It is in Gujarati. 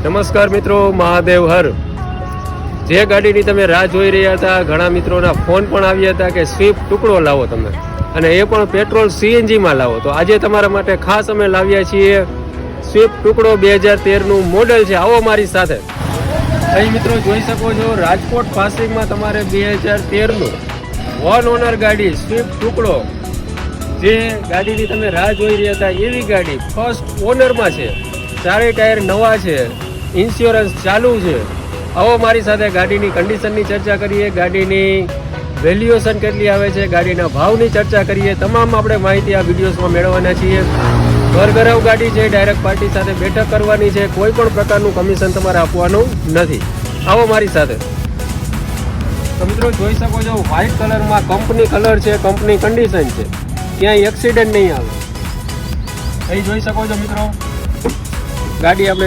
નમસ્કાર મિત્રો, મહાદેવ હર. જે ગાડીની તમે રાહ જોઈ રહ્યા હતા, ઘણા મિત્રોના ફોન પણ આવ્યા હતા કે સ્વિફ્ટ ટુકડો લાવો તમે, અને એ પણ પેટ્રોલ સીએનજીમાં લાવો. તો આજે તમારા માટે ખાસ અમે લાવ્યા છીએ સ્વિફ્ટ ટુકડો 2013નું મોડેલ છે. આવો મારી સાથે. અહીં મિત્રો જોઈ શકો છો, રાજકોટ પાસિંગમાં તમારે 2013નું વન ઓનર ગાડી સ્વિફ્ટ ટુકડો, જે ગાડીની તમે રાહ જોઈ રહ્યા હતા એવી ગાડી ફર્સ્ટ ઓનરમાં છે. ચારેય ટાયર નવા છે, ઇન્સ્યોરન્સ ચાલુ છે. આવો મારી સાથે ગાડીની કન્ડિશનની ચર્ચા કરીએ, ગાડીની વેલ્યુએશન કેટલી આવે છે, ગાડીના ભાવની ચર્ચા કરીએ. તમામ આપણે માહિતી આ વિડીયોઝમાં મેળવવાના છીએ. ઘરઘરાવ ગાડી છે, ડાયરેક્ટ પાર્ટી સાથે બેઠક કરવાની છે, કોઈ પણ પ્રકારનું કમિશન તમારે આપવાનું નથી. આવો મારી સાથે. તો મિત્રો જોઈ શકો છો, વ્હાઇટ કલરમાં કંપની કલર છે, કંપની કન્ડિશન છે, ક્યાંય એક્સિડન્ટ નહીં આવે. અહીં જોઈ શકો છો મિત્રો, ગાડી આપણે